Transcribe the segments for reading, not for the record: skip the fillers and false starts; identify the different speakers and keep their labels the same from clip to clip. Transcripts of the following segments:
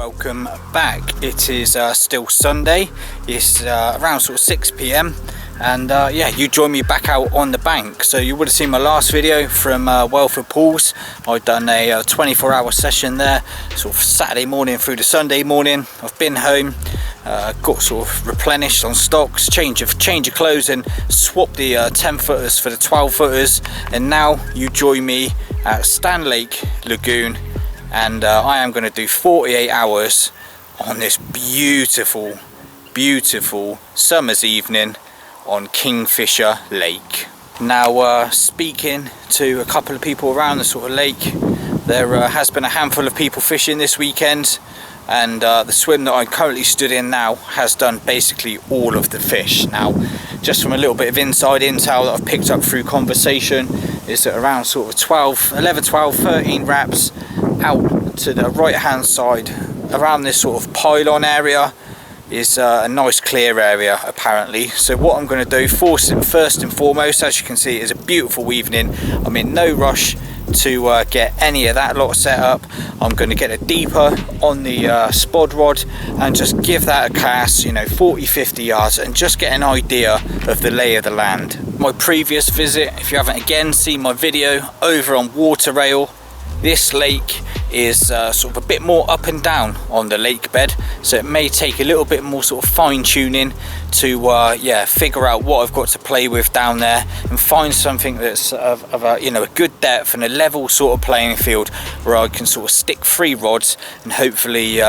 Speaker 1: welcome back. It is still Sunday. It's around sort of 6 p.m. and yeah, you joined me back out on the bank. So you would have seen my last video from Welford Pools. I'd done a 24-hour session there, sort of Saturday morning through to Sunday morning. I've been home, got sort of replenished on stocks, change of clothes, and swapped the 10-footers for the 12-footers. And now you join me at Standlake Lagoon, and I am going to do 48 hours on this beautiful summer's evening on Kingfisher Lake. Now speaking to a couple of people around the sort of lake, there has been a handful of people fishing this weekend, and the swim that I'm currently stood in now has done basically all of the fish. Now, just from a little bit of inside intel that I've picked up through conversation, is that around sort of 11, 12, 13 wraps out to the right hand side around this sort of pylon area is a nice clear area apparently. So what I'm going to do first and foremost, as you can see, is a beautiful evening. I'm in no rush to get any of that lot set up. I'm going to get a deeper on the spod rod and just give that a cast, you know, 40-50 yards, and just get an idea of the lay of the land. My previous visit, if you haven't again seen my video over on Water Rail, this lake is sort of a bit more up and down on the lake bed, so it may take a little bit more sort of fine tuning to yeah, figure out what I've got to play with down there and find something that's of a, you know, a good depth and a level sort of playing field where I can sort of stick 3 rods and hopefully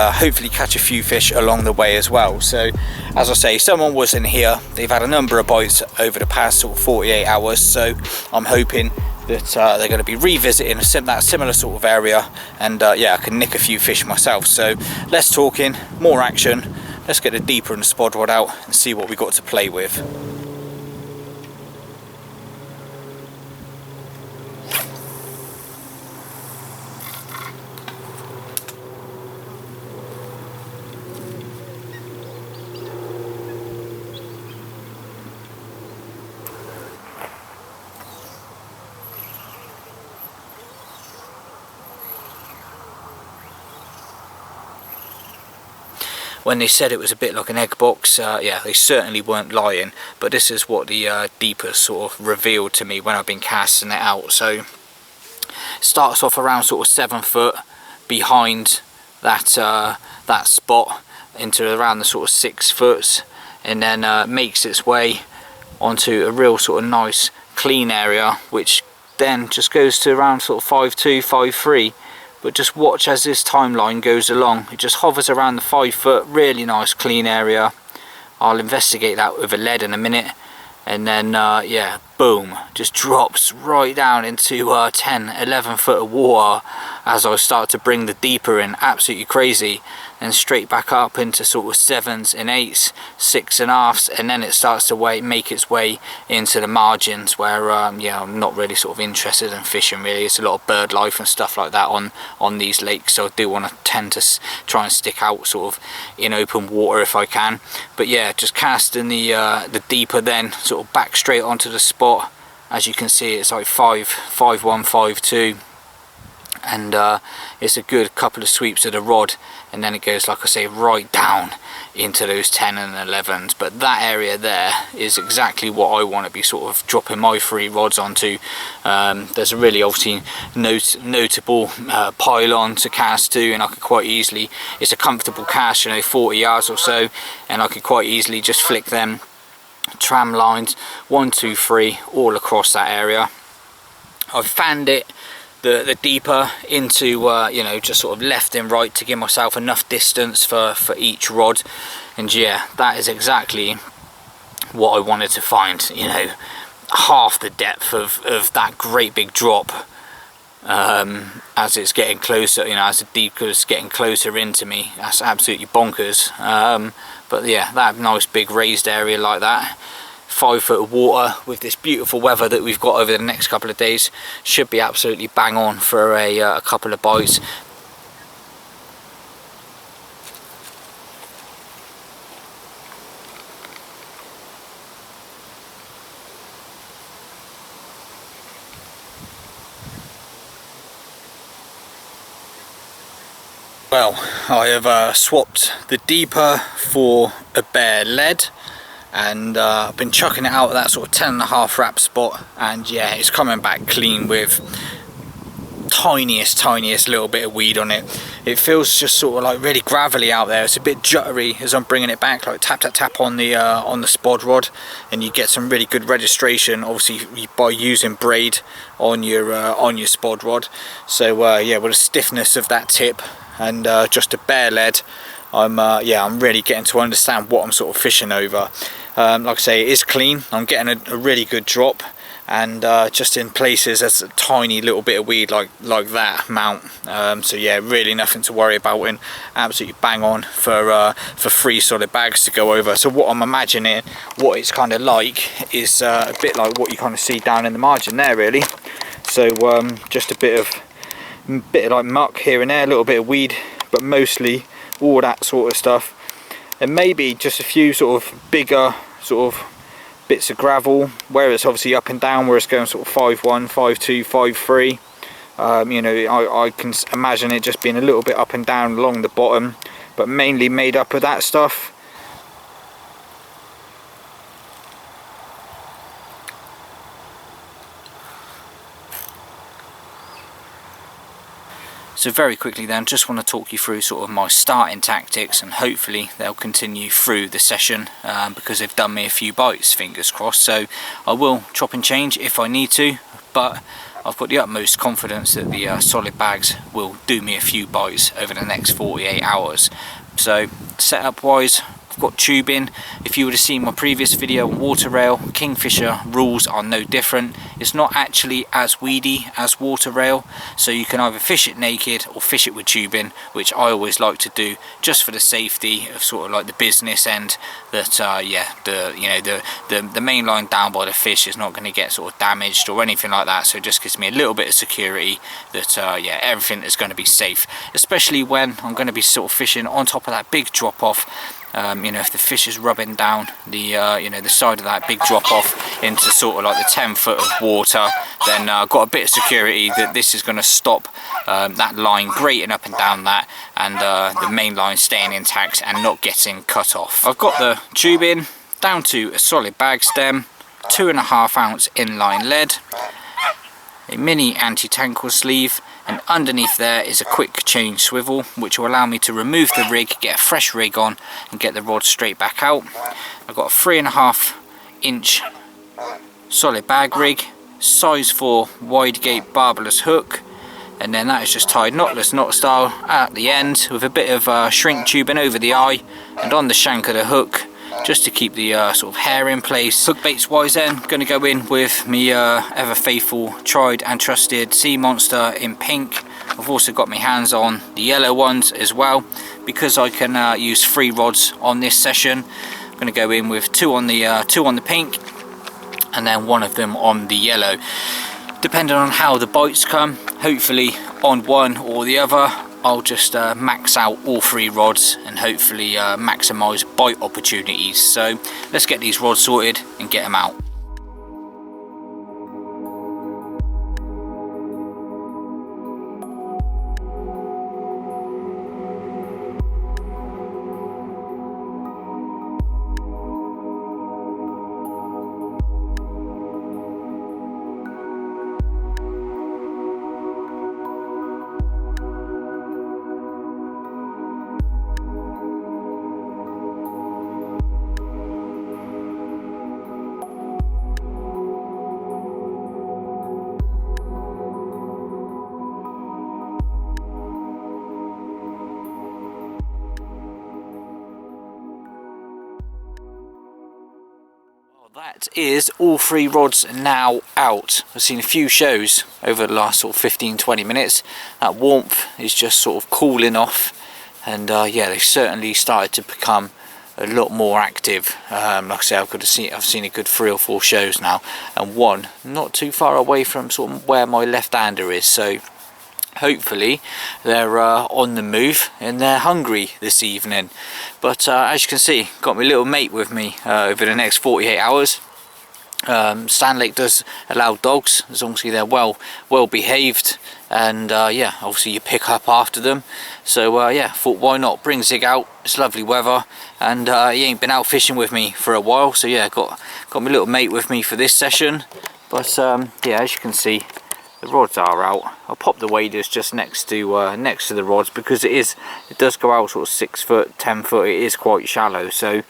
Speaker 1: catch a few fish along the way as well. So as I say, someone was in here, they've had a number of bites over the past sort of 48 hours, so I'm hoping that they're going to be revisiting that similar sort of area, and yeah, I can nick a few fish myself. So less talking, more action. Let's get a deeper and the spod rod out and see what we got to play with. When they said it was a bit like an egg box, yeah, they certainly weren't lying, but this is what the deeper sort of revealed to me when I've been casting it out. So it starts off around sort of 7 foot behind that that spot into around the sort of 6 foot, and then makes its way onto a real sort of nice clean area, which then just goes to around sort of 5.2, 5.3. But just watch as this timeline goes along. It just hovers around the 5 foot, really nice clean area. I'll investigate that with a lead in a minute, and then yeah, boom, just drops right down into 10, 11 foot of water as I start to bring the deeper in. Absolutely crazy. And straight back up into sort of 7s and 8s, 6.5s, and then it starts to make its way into the margins where yeah, I'm not really sort of interested in fishing really. It's a lot of bird life and stuff like that on these lakes, so I do want to tend to try and stick out sort of in open water if I can. But yeah, just casting the deeper, then sort of back straight onto the spot. As you can see, it's like 5.1, 5.2, and it's a good couple of sweeps of the rod, and then it goes, like I say, right down into those 10 and 11s. But that area there is exactly what I want to be sort of dropping my 3 rods onto. There's a really obviously notable pylon to cast to, and I could quite easily, it's a comfortable cast, you know, 40 yards or so, and I could quite easily just flick them tram lines 1, 2, 3 all across that area. I've fanned it the deeper into you know, just sort of left and right to give myself enough distance for each rod, and yeah, that is exactly what I wanted to find, you know, half the depth of that great big drop as it's getting closer, you know, as the deeper is getting closer into me. That's absolutely bonkers. But yeah, that nice big raised area like that, 5 foot of water with this beautiful weather that we've got over the next couple of days should be absolutely bang on for a couple of bites. Well, I have swapped the deeper for a bare lead, and I've been chucking it out at that sort of 10.5 wrap spot, and yeah, it's coming back clean with tiniest little bit of weed on it. It feels just sort of like really gravelly out there. It's a bit juttery as I'm bringing it back, like tap on the spod rod, and you get some really good registration, obviously by using braid on your spod rod. So yeah, with the stiffness of that tip and just a bare lead, I'm really getting to understand what I'm sort of fishing over. Like I say, it is clean. I'm getting a really good drop, and just in places there's a tiny little bit of weed like that amount. So yeah, really nothing to worry about, and absolutely bang on for 3 solid bags to go over. So what I'm imagining what it's kind of like is a bit like what you kind of see down in the margin there, really. So just a bit of like muck here and there, a little bit of weed, but mostly all that sort of stuff, and maybe just a few sort of bigger sort of bits of gravel where it's obviously up and down, where it's going sort of 5-1, 5-2, 5-3. You know, I can imagine it just being a little bit up and down along the bottom, but mainly made up of that stuff. So very quickly then, just want to talk you through sort of my starting tactics, and hopefully they'll continue through the session because they've done me a few bites, fingers crossed. So I will chop and change if I need to, but I've got the utmost confidence that the solid bags will do me a few bites over the next 48 hours. So setup wise, I've got tubing. If you would have seen my previous video on water rail, Kingfisher rules are no different. It's not actually as weedy as water rail, so you can either fish it naked or fish it with tubing, which I always like to do just for the safety of sort of like the business end, that yeah, the main line down by the fish is not going to get sort of damaged or anything like that. So it just gives me a little bit of security that yeah, everything is going to be safe, especially when I'm going to be sort of fishing on top of that big drop off. You know, if the fish is rubbing down the you know, the side of that big drop off into sort of like the 10 foot of water, then I've got a bit of security that this is going to stop that line grating up and down that, and the main line staying intact and not getting cut off. I've got the tubing down to a solid bag stem, 2.5 ounce inline lead, a mini anti-tankle sleeve, and underneath there is a quick change swivel, which will allow me to remove the rig, get a fresh rig on, and get the rod straight back out. I've got a 3.5 inch solid bag rig, size 4 wide gate barbless hook, and then that is just tied knotless knot style at the end with a bit of shrink tubing over the eye and on the shank of the hook, just to keep the sort of hair in place. Hook baits wise then, going to go in with me ever faithful, tried and trusted Sea Monster in pink. I've also got my hands on the yellow ones as well, because I can use 3 rods on this session. I'm going to go in with 2 on the pink, and then 1 of them on the yellow, depending on how the bites come. Hopefully on one or the other, I'll just max out all 3 rods and hopefully maximise bite opportunities. So let's get these rods sorted and get them out. That is all 3 rods now out. I've seen a few shows over the last sort of 15-20 minutes. That warmth is just sort of cooling off, and yeah, they've certainly started to become a lot more active. Like I say, I've seen a good 3 or 4 shows now, and one not too far away from sort of where my left-hander is. So hopefully they're on the move and they're hungry this evening. But as you can see, got my little mate with me over the next 48 hours. Standlake does allow dogs as long as they're well behaved, and yeah, obviously you pick up after them. So yeah, thought why not bring Zig out. It's lovely weather, and he ain't been out fishing with me for a while, so yeah, got my little mate with me for this session. But yeah, as you can see, the rods are out. I'll pop the waders just next to the rods, because it does go out sort of 6 foot, 10 foot. It is quite shallow, so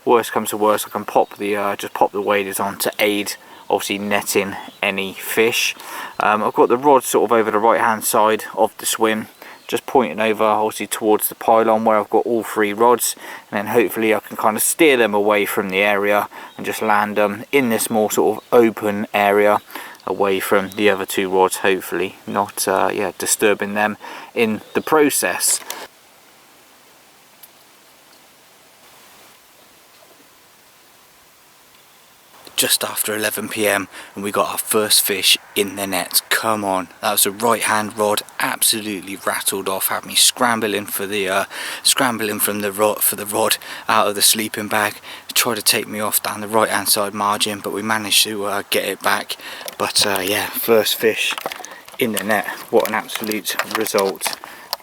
Speaker 1: worst comes to worst, I can pop the just pop the waders on to aid obviously netting any fish. I've got the rod sort of over the right hand side of the swim, just pointing over obviously towards the pylon where I've got all 3 rods, and then hopefully I can kind of steer them away from the area and just land them in this more sort of open area away from the other 2 rods, hopefully not yeah, disturbing them in the process. Just after 11 PM and we got our first fish in the net. Come on, that was a right hand rod, absolutely rattled off, had me scrambling for the rod out of the sleeping bag, tried to take me off down the right hand side margin, but we managed to get it back. But yeah, first fish in the net, what an absolute result.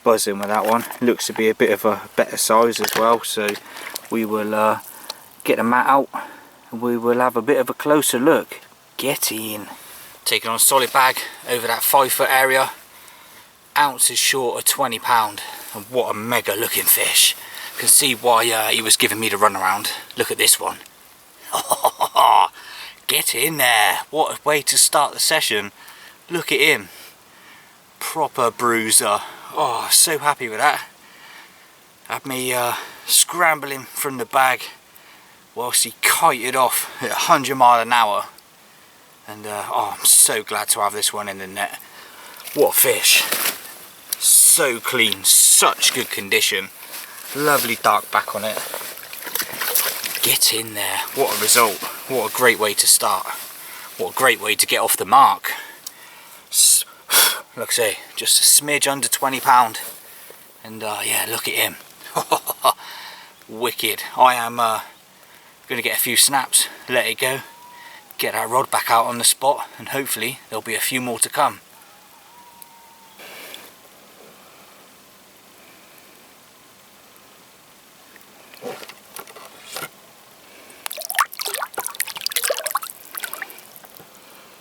Speaker 1: Buzzing with that one. Looks to be a bit of a better size as well, so we will get the mat out. We will have a bit of a closer look. Get in. Taking on a solid bag over that 5 foot area. Ounces short of £20, and what a mega looking fish. Can see why he was giving me the runaround. Look at this one. Get in there. What a way to start the session. Look at him. Proper bruiser. Oh, so happy with that. Had me scrambling from the bag whilst he kited off at 100 miles an hour, and oh, I'm so glad to have this one in the net. What a fish, so clean, such good condition, lovely dark back on it. Get in there, what a result, what a great way to start, what a great way to get off the mark. Like I say, just a smidge under £20, and yeah, look at him. Wicked. I am gonna get a few snaps, let it go, get our rod back out on the spot, and hopefully there'll be a few more to come.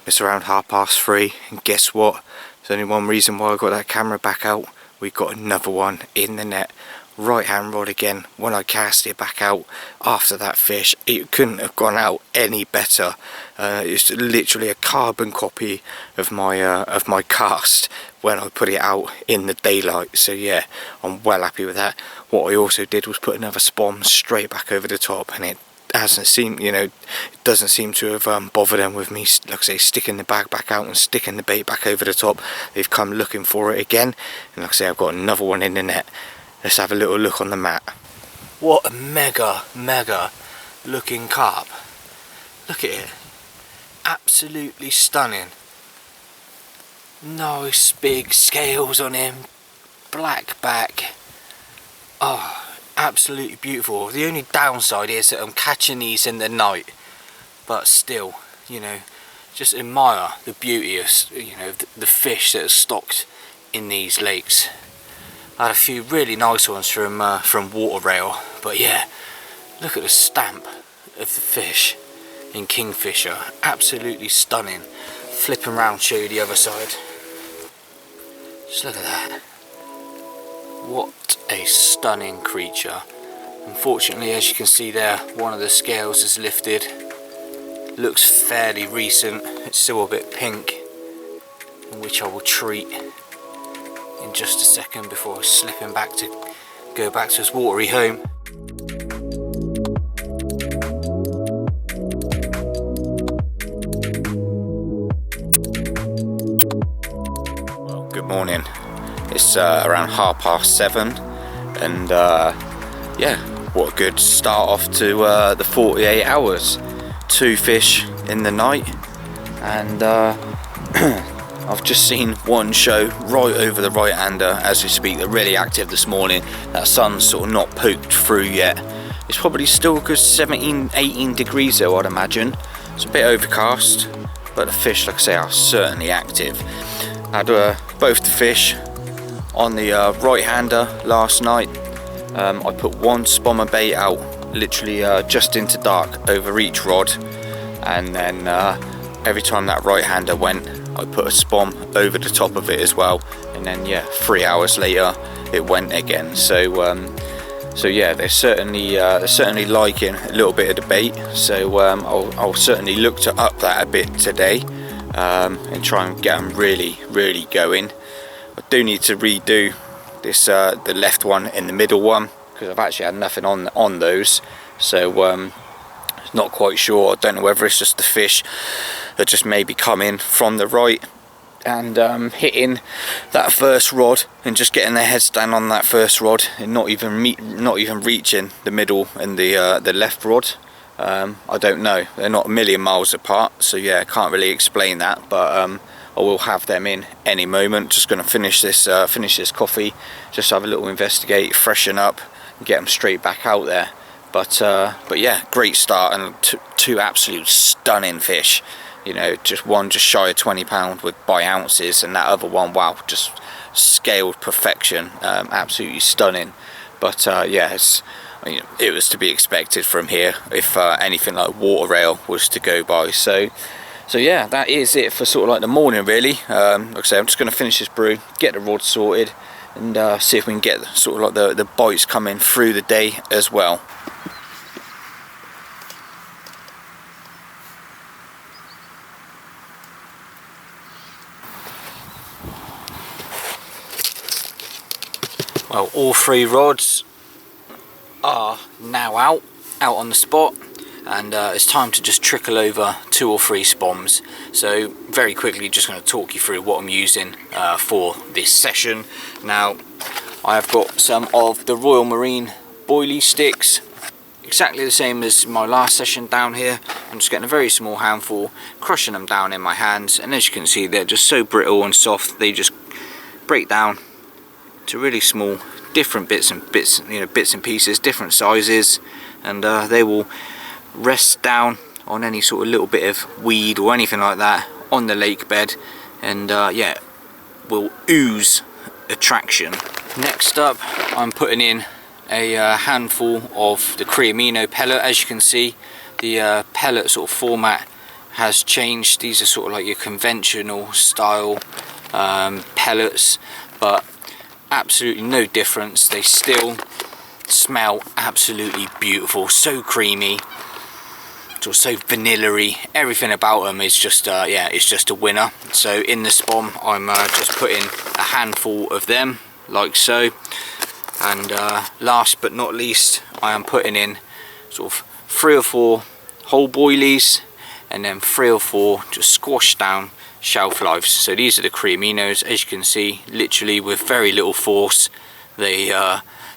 Speaker 1: It's around 3:30, and guess what? There's only one reason why I got that camera back out. We got another one in the net. Right hand rod again. When I cast it back out after that fish, it couldn't have gone out any better. It's literally a carbon copy of my cast when I put it out in the daylight. So yeah, I'm well happy with that. What I also did was put another spawn straight back over the top, and it hasn't seemed, you know, it doesn't seem to have bothered them with me, like I say, sticking the bag back out and sticking the bait back over the top. They've come looking for it again, and like I say, I've got another one in the net. Let's have a little look on the mat. What a mega looking carp. Look at it. Absolutely stunning. Nice big scales on him. Black back. Oh, absolutely beautiful. The only downside is that I'm catching these in the night. But still, you know, just admire the beauty of, you know, the fish that are stocked in these lakes. I had a few really nice ones from water rail, but yeah, look at the stamp of the fish in Kingfisher, absolutely stunning. Flipping around, show you the other side. Just look at that. What a stunning creature. Unfortunately, as you can see there, one of the scales is lifted. Looks fairly recent, it's still a bit pink, which I will treat in just a second before slipping back to go back to his watery home. Well, good morning. It's around 7:30, and yeah, what a good start off to the 48 hours. 2 fish in the night, and I've just seen one show right over the right hander as we speak. They're really active this morning. That sun's sort of not poked through yet. It's probably still a good 17-18 degrees though, I'd imagine. It's a bit overcast, but the fish, like I say, are certainly active. I had both the fish on the right-hander last night. I put one spommer bait out, literally just into dark over each rod, and then every time that right-hander went, I put a spom over the top of it as well, and then yeah, 3 hours later it went again. So yeah, they're certainly liking a little bit of the bait. So I'll certainly look to up that a bit today, and try and get them really going. I do need to redo this the left one and the middle one, because I've actually had nothing on those. So not quite sure. I don't know whether it's just the fish that just maybe come in from the right and hitting that first rod and just getting their heads down on that first rod and not even reaching the middle and the left rod. I don't know. They're not a million miles apart, so yeah, I can't really explain that, but I will have them in any moment. Just going to finish this coffee, just have a little investigate, freshen up, and get them straight back out there. But yeah, great start, and two absolute stunning fish. You know, just one just shy of 20 pound by ounces, and that other one, wow, just scaled perfection, absolutely stunning. But yeah, it was to be expected from here if anything like water rail was to go by. So yeah, that is it for sort of like the morning really. Like I say, I'm just going to finish this brew, get the rod sorted, and see if we can get sort of like the bites coming through the day as well. Well, all 3 rods are now out on the spot, and it's time to just trickle over 2 or 3 spoms. So very quickly, just going to talk you through what I'm using for this session. Now, I have got some of the Royal Marine boilie sticks, exactly the same as my last session down here. I'm just getting a very small handful, crushing them down in my hands, and as you can see, they're just so brittle and soft, they just break down to really small, different bits and pieces, different sizes, and they will rest down on any sort of little bit of weed or anything like that on the lake bed, and yeah, will ooze attraction. Next up, I'm putting in a handful of the Creamino pellet. As you can see, the pellet sort of format has changed. These are sort of like your conventional style pellets, but absolutely no difference. They still smell absolutely beautiful, so creamy, so vanilla-y. Everything about them is just yeah, it's just a winner. So in the spom, I'm just putting a handful of them like so, and last but not least, I am putting in sort of 3 or 4 whole boilies, and then 3 or 4 just squashed down shelf lives. So these are the Creaminos. As you can see, literally with very little force, they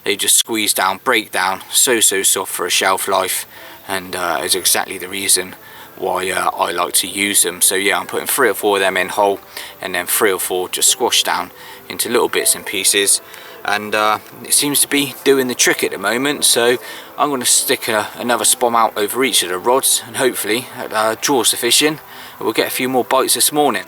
Speaker 1: just squeeze down, break down, so soft for a shelf life, and is exactly the reason why I like to use them. So yeah, I'm putting 3 or 4 of them in whole, and then 3 or 4 just squashed down into little bits and pieces, and it seems to be doing the trick at the moment. So I'm going to stick another spom out over each of the rods, and hopefully draws the fish in. We'll get a few more bites this morning.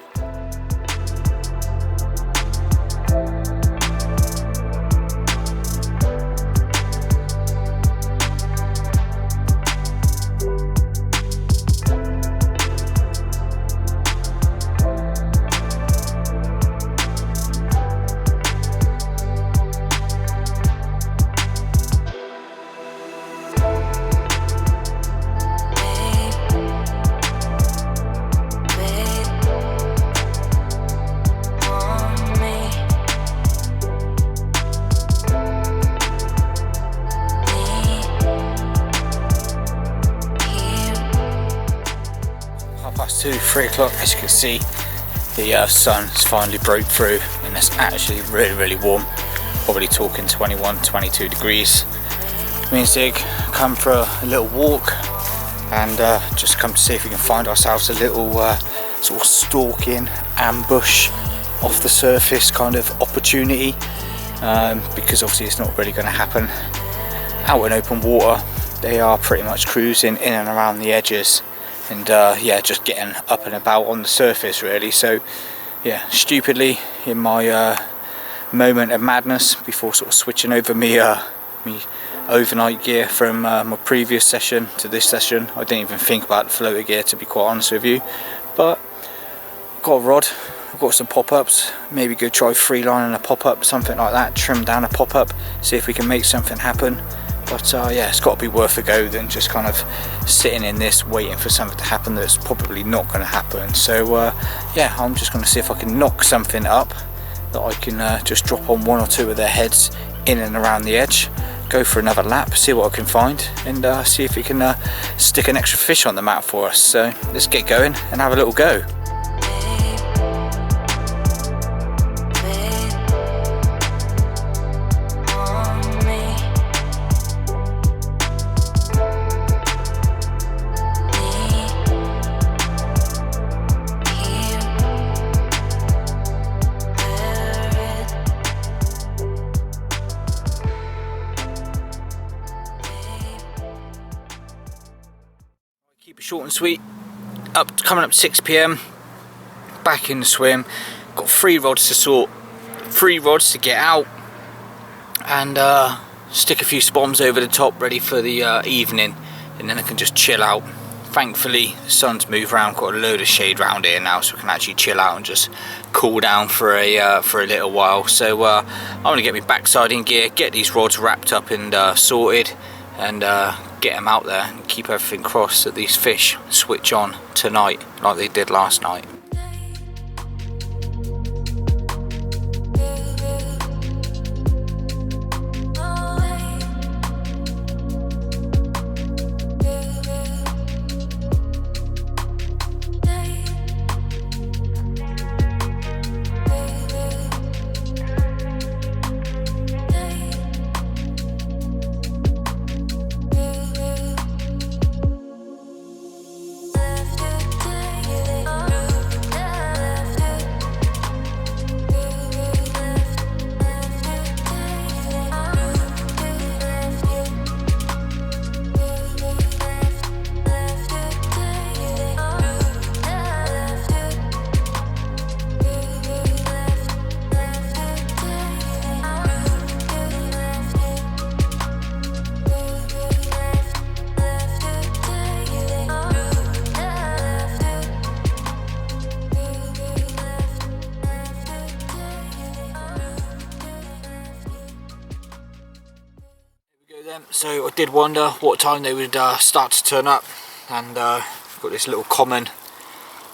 Speaker 1: To 3 o'clock, as you can see, the sun has finally broke through, and it's actually really warm, probably talking 21-22 degrees. Me and Zig come for a little walk, and just come to see if we can find ourselves a little sort of stalking ambush off the surface kind of opportunity, because obviously it's not really going to happen out in open water. They are pretty much cruising in and around the edges, and yeah, just getting up and about on the surface really. So yeah, stupidly in my moment of madness before sort of switching over me overnight gear from my previous session to this session, I didn't even think about the floater gear, to be quite honest with you. But I've got a rod, I've got some pop-ups, maybe go try free lining a pop-up, something like that, trim down a pop-up, see if we can make something happen. But yeah, it's got to be worth a go than just kind of sitting in this waiting for something to happen that's probably not going to happen. So yeah, I'm just going to see if I can knock something up that I can just drop on one or two of their heads in and around the edge, go for another lap, see what I can find, and see if we can stick an extra fish on the mat for us. So let's get going and have a little go. Keep it short and sweet. Coming up 6 PM, back in the swim. Got 3 rods to sort, 3 rods to get out, and stick a few spoms over the top ready for the evening, and then I can just chill out. Thankfully the sun's moved around, got a load of shade around here now, so we can actually chill out and just cool down for a little while. So I'm going to get my backside in gear, get these rods wrapped up and sorted, and get them out there and keep everything crossed that these fish switch on tonight like they did last night. So I did wonder what time they would start to turn up, and got this little comment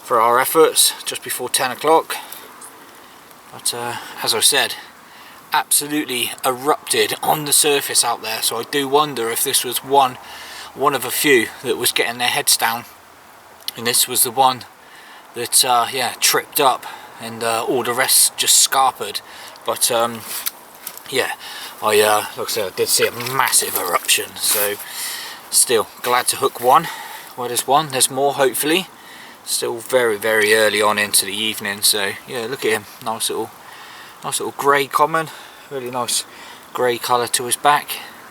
Speaker 1: for our efforts just before 10 o'clock. But as I said, absolutely erupted on the surface out there, so I do wonder if this was one of a few that was getting their heads down, and this was the one that yeah, tripped up, and all the rest just scarpered. But yeah, like I said, I did see a massive eruption, so still glad to hook one. Well, there's one, there's more hopefully. Still very early on into the evening, so yeah, look at him, nice little grey common, really nice grey colour to his back.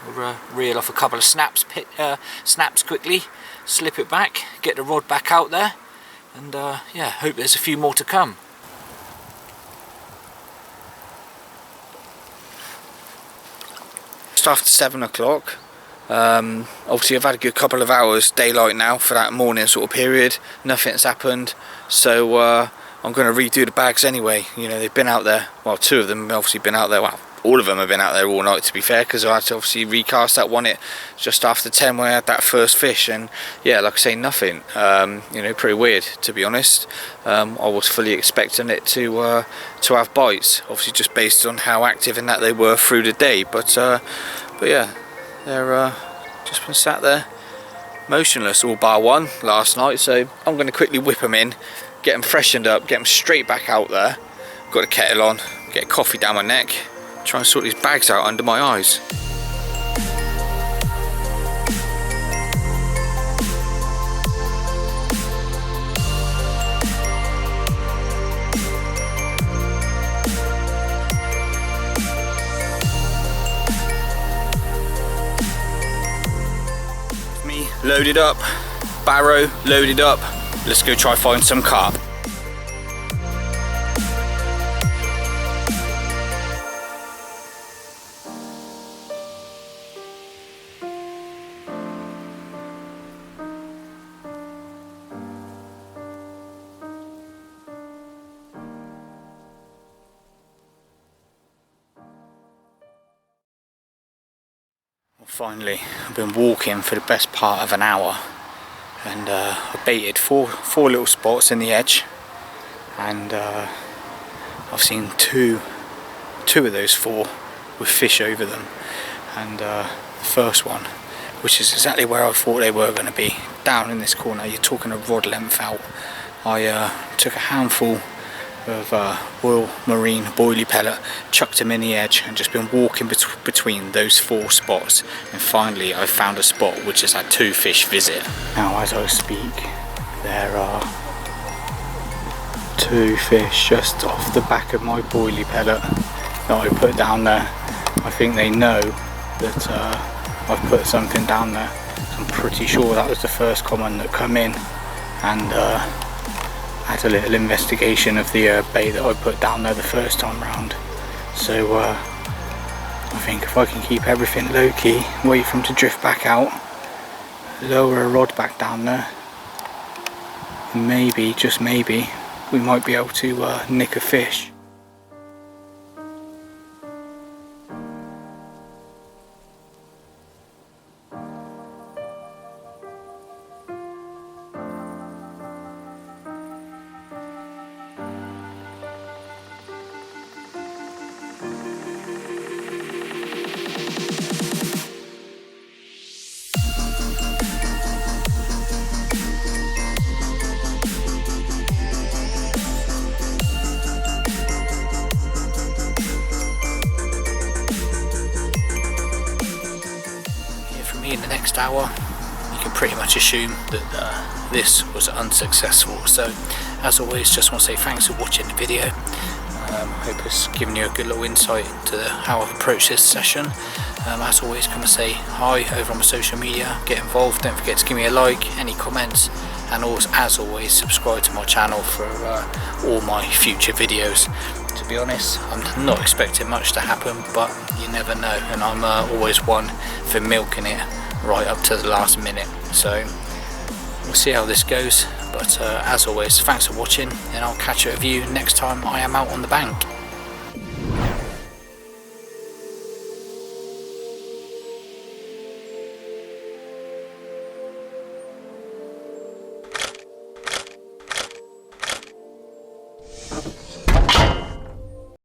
Speaker 1: We'll reel off a couple of snaps quickly, slip it back, get the rod back out there, and yeah, hope there's a few more to come. Just after 7 o'clock. Obviously I've had a good couple of hours daylight now for that morning sort of period. Nothing's happened, so I'm going to redo the bags anyway. You know, they've been out there, well, 2 of them have obviously been out there, well, all of them have been out there all night, to be fair, because I had to obviously recast that one just after 10 when I had that first fish, and yeah, like I say, nothing. You know, pretty weird, to be honest. I was fully expecting it to have bites, obviously just based on how active in that they were through the day, but yeah, they're just been sat there motionless, all bar one last night. So I'm going to quickly whip them in, get them freshened up, get them straight back out there. Got a kettle on, get a coffee down my neck, try and sort these bags out under my eyes. Me loaded up, barrow loaded up. Let's go try find some carp. Finally, I've been walking for the best part of an hour, and I baited four little spots in the edge, and I've seen two of those four with fish over them, and the first one, which is exactly where I thought they were going to be, down in this corner. You're talking a rod length out. I took a handful of Royal Marine boilie pellet, chucked him in the edge, and just been walking between those four spots, and finally I found a spot which has had 2 fish visit. Now as I speak, there are 2 fish just off the back of my boilie pellet that I put down there. I think they know that I've put something down there. I'm pretty sure that was the first common that come in, and had a little investigation of the bait that I put down there the first time round. So I think if I can keep everything low key, wait for them to drift back out, lower a rod back down there, maybe, just maybe, we might be able to nick a fish. In the next hour, you can pretty much assume that this was unsuccessful. So as always, just want to say thanks for watching the video. Hope it's given you a good little insight into how I've approached this session. As always, come and say hi over on my social media, get involved, don't forget to give me a like, any comments, and also, as always, subscribe to my channel for all my future videos. To be honest, I'm not expecting much to happen, but you never know, and I'm always one for milking it right up to the last minute. So we'll see how this goes, but as always, thanks for watching, and I'll catch up with you next time I am out on the bank.